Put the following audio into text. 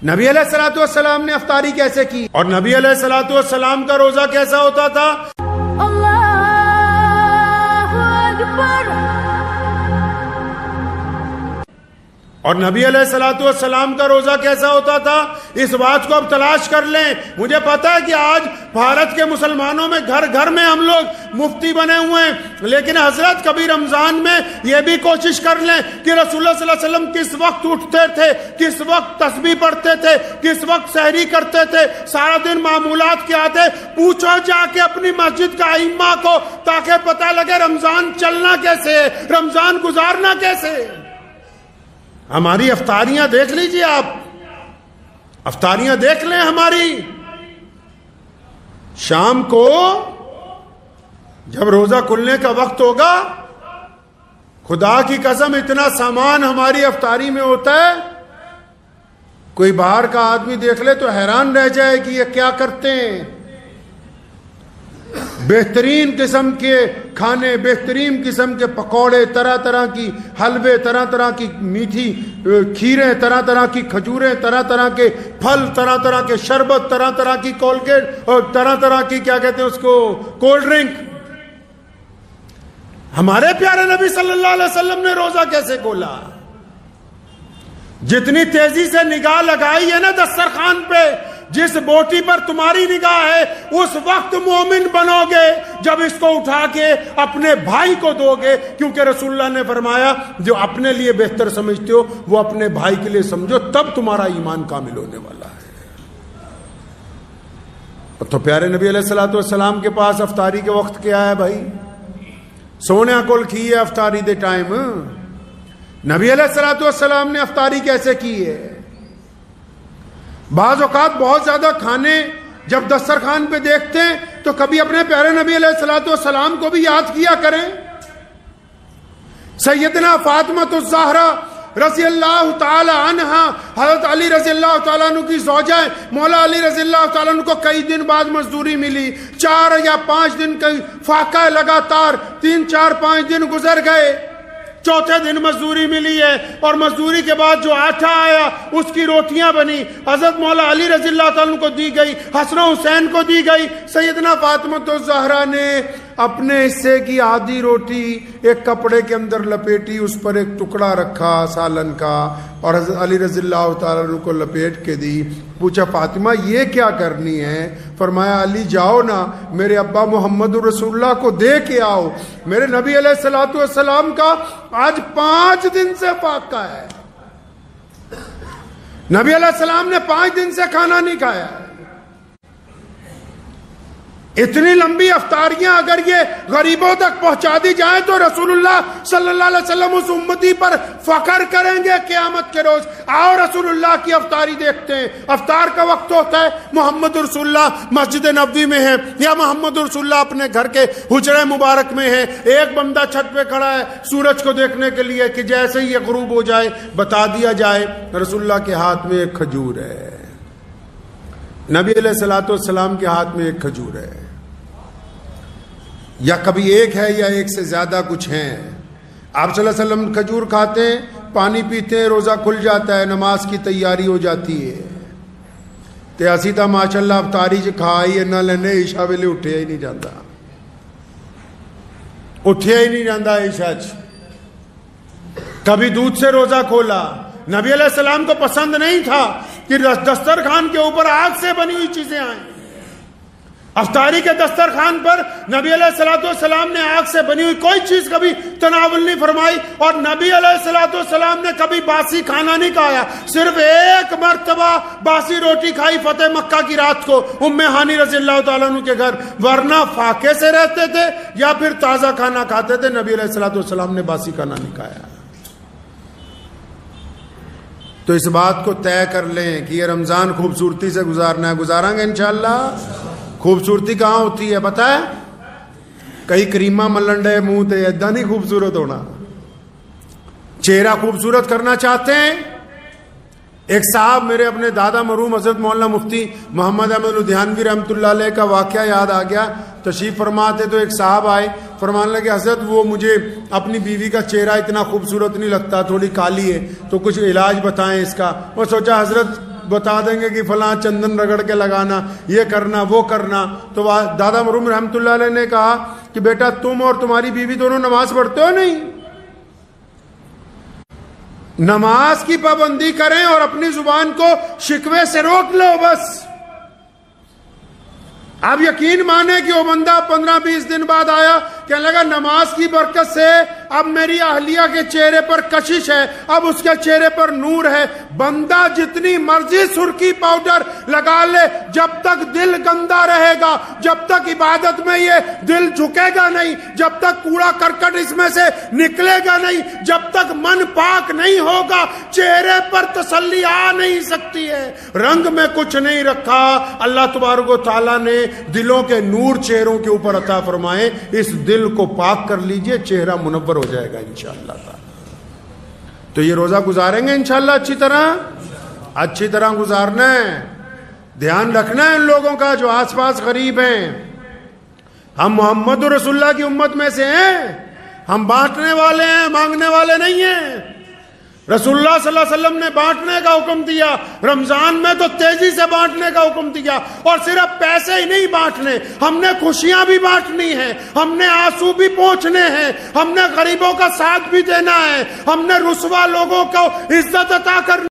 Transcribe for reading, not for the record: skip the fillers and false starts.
نبی علیہ الصلوۃ والسلام نے افطاری کیسے کی اور نبی علیہ الصلوۃ والسلام کا روزہ کیسا ہوتا تھا؟ اللہ اکبر۔ اور نبی علیہ الصلوۃ والسلام کا روزہ کیسا ہوتا تھا؟ اس بات کو اب تلاش کر لیں۔ مجھے پتا ہے کہ آج بھارت کے مسلمانوں میں گھر گھر میں ہم لوگ مفتی بنے ہوئے ہیں، لیکن حضرت کبھی رمضان میں یہ بھی کوشش کر لیں کہ رسول اللہ صلی اللہ علیہ وسلم کس وقت اٹھتے تھے، کس وقت تسبیح پڑھتے تھے، کس وقت سحری کرتے تھے، سارا دن معمولات کیا تھے۔ پوچھو جا کے اپنی مسجد کا ائمہ کو، تاکہ پتہ لگے رمضان چلنا کیسے ہے، رمضان گزارنا کیسے ہے۔ ہماری افطاریاں دیکھ لیجئے، آپ افطاریاں دیکھ لیں ہماری۔ شام کو جب روزہ کھلنے کا وقت ہوگا، خدا کی قسم اتنا سامان ہماری افطاری میں ہوتا ہے، کوئی باہر کا آدمی دیکھ لے تو حیران رہ جائے کہ یہ کیا کرتے ہیں۔ بہترین قسم کے کھانے، بہترین قسم کے پکوڑے، طرح طرح کی حلوے، طرح طرح کی میٹھی کھیریں، طرح طرح کی کھجوریں، طرح طرح کے پھل، طرح طرح کے شربت، طرح طرح کی کولگیٹ اور طرح طرح کی کیا کہتے ہیں اس کو، کولڈ ڈرنک۔ ہمارے پیارے نبی صلی اللہ علیہ وسلم نے روزہ کیسے کھولا؟ جتنی تیزی سے نگاہ لگائی ہے نا دسترخوان پہ، جس بوٹی پر تمہاری نگاہ ہے اس وقت مومن بنو گے جب اس کو اٹھا کے اپنے بھائی کو دو گے، کیونکہ رسول اللہ نے فرمایا جو اپنے لیے بہتر سمجھتے ہو وہ اپنے بھائی کے لیے سمجھو، تب تمہارا ایمان کامل ہونے والا ہے۔ تو پیارے نبی علیہ الصلوۃ والسلام کے پاس افطاری کے وقت کیا ہے بھائی؟ سونے کول کی ہے افطاری دے ٹائم۔ نبی علیہ الصلوۃ والسلام نے افطاری کیسے کی ہے؟ بعض اوقات بہت زیادہ کھانے جب دسترخوان پہ دیکھتے ہیں تو کبھی اپنے پیارے نبی علیہ الصلوۃ والسلام کو بھی یاد کیا کریں۔ سیدنا فاطمہ الزہرا رضی اللہ تعالی عنہا، حضرت علی رضی اللہ تعالیٰ عنہ کی زوجہ، مولا علی رضی اللہ تعالیٰ عنہ کو کئی دن بعد مزدوری ملی، 4 یا 5 دن کا فاقہ لگاتار، 3 4 5 دن گزر گئے، چوتھے دن مزدوری ملی ہے، اور مزدوری کے بعد جو آٹا آیا اس کی روٹیاں بنی، حضرت مولا علی رضی اللہ تعالیٰ عنہ کو دی گئی، حسن و حسین کو دی گئی۔ سیدنا فاطمہ الزہرا نے اپنے حصے کی آدھی روٹی ایک کپڑے کے اندر لپیٹی، اس پر ایک ٹکڑا رکھا سالن کا، اور حضرت علی رضی اللہ تعالیٰ عنہ کو لپیٹ کے دی۔ پوچھا فاطمہ یہ کیا کرنی ہے؟ فرمایا علی جاؤ نا میرے ابا محمد رسول اللہ کو دے کے آؤ، میرے نبی علیہ الصلوۃ والسلام کا آج 5 دن سے فاقہ ہے، نبی علیہ السلام نے 5 دن سے کھانا نہیں کھایا۔ اتنی لمبی افطاریاں اگر یہ غریبوں تک پہنچا دی جائیں تو رسول اللہ صلی اللہ علیہ وسلم اس امتی پر فخر کریں گے قیامت کے روز۔ آؤ رسول اللہ کی افطاری دیکھتے ہیں۔ افطار کا وقت ہوتا ہے، محمد رسول اللہ مسجد نبوی میں ہے یا محمد رسول اللہ اپنے گھر کے حجرہ مبارک میں ہے، ایک بندہ چھت پہ کھڑا ہے سورج کو دیکھنے کے لیے کہ جیسے ہی یہ غروب ہو جائے بتا دیا جائے رسول اللہ کے ہاتھ میں ایک کھجور ہے، نبی علیہ الصلوۃ والسلام کے ہاتھ میں ایک کھجور ہے، یا کبھی ایک ہے یا ایک سے زیادہ کچھ ہیں۔ آپ صلی اللہ علیہ وسلم کھجور کھاتے ہیں، پانی پیتے ہیں، روزہ کھل جاتا ہے، نماز کی تیاری ہو جاتی ہے، تے اسی تا ماشاءاللہ افطاری چ کھائی نہ لینے عشاء ویلے اٹھیا ہی نہیں جاتا، اٹھیا ہی نہیں جاتا عشاء چ۔ کبھی دودھ سے روزہ کھولا، نبی علیہ السلام کو پسند نہیں تھا کہ دسترخوان کے اوپر آگ سے بنی ہوئی چیزیں آئیں۔ افطاری کے دسترخوان پر نبی علیہ الصلوۃ والسلام نے آگ سے بنی ہوئی کوئی چیز کبھی تناول نہیں فرمائی، اور نبی علیہ الصلوۃ والسلام نے کبھی باسی کھانا نہیں کھایا، صرف ایک مرتبہ باسی روٹی کھائی فتح مکہ کی رات کو ام ہانی رضی اللہ تعالیٰ عنہ کے گھر، ورنہ فاقے سے رہتے تھے یا پھر تازہ کھانا کھاتے تھے۔ نبی علیہ الصلوۃ والسلام نے باسی کھانا نہیں کھایا۔ تو اس بات کو طے کر لیں کہ یہ رمضان خوبصورتی سے گزارنا ہے، گزاریں گے انشاءاللہ۔ خوبصورتی کہاں ہوتی ہے پتہ ہے؟ کئی کریمہ ملنڈے منہ تے ایدا نہیں خوبصورت ہونا۔ چہرہ خوبصورت کرنا چاہتے ہیں؟ ایک صاحب میرے اپنے دادا مرحوم حضرت مولانا مفتی محمد احمد لدھیانوی رحمۃ اللہ علیہ کا واقعہ یاد آ گیا۔ تشریف فرماتے تو ایک صاحب آئے، فرمانے لگے حضرت وہ مجھے اپنی بیوی کا چہرہ اتنا خوبصورت نہیں لگتا، تھوڑی کالی ہے، تو کچھ علاج بتائیں اس کا۔ وہ سوچا حضرت بتا دیں گے کہ فلاں چندن رگڑ کے لگانا، یہ کرنا وہ کرنا. تو دادا مرحوم رحمۃ اللہ علیہ نے کہا کہ بیٹا تم اور تمہاری بیوی دونوں نماز پڑھتے ہو نہیں؟ نماز کی پابندی کریں اور اپنی زبان کو شکوے سے روک لو بس. آپ یقین مانیں کہ وہ بندہ 15-20 دن بعد آیا، کہنے لگا نماز کی برکت سے اب میری اہلیہ کے چہرے پر کشش ہے، اب اس کے چہرے پر نور ہے. بندہ جتنی مرضی سرخی پاؤڈر لگا لے، جب تک دل گندا رہے گا، جب تک عبادت میں یہ دل جھکے گا نہیں، جب تک کوڑا کرکٹ اس میں سے نکلے گا نہیں، جب تک من پاک نہیں ہوگا، چہرے پر تسلی آ نہیں سکتی ہے. رنگ میں کچھ نہیں رکھا، اللہ تبارک و تعالیٰ نے دلوں کے نور چہروں کے اوپر عطا فرمائے. اس دل کو پاک کر لیجئے، چہرہ منور ہو جائے گا انشاءاللہ تعالی. تو یہ روزہ گزاریں گے انشاءاللہ اچھی طرح گزارنا ہے. دھیان رکھنا ہے ان لوگوں کا جو آس پاس غریب ہیں. ہم محمد رسول اللہ کی امت میں سے ہیں، ہم بانٹنے والے ہیں، مانگنے والے نہیں ہیں. رسول اللہ صلی اللہ علیہ وسلم نے بانٹنے کا حکم دیا، رمضان میں تو تیزی سے بانٹنے کا حکم دیا. اور صرف پیسے ہی نہیں بانٹنے، ہم نے خوشیاں بھی بانٹنی ہیں، ہم نے آنسو بھی پہنچنے ہیں، ہم نے غریبوں کا ساتھ بھی دینا ہے، ہم نے رسوا لوگوں کو عزت عطا کرنی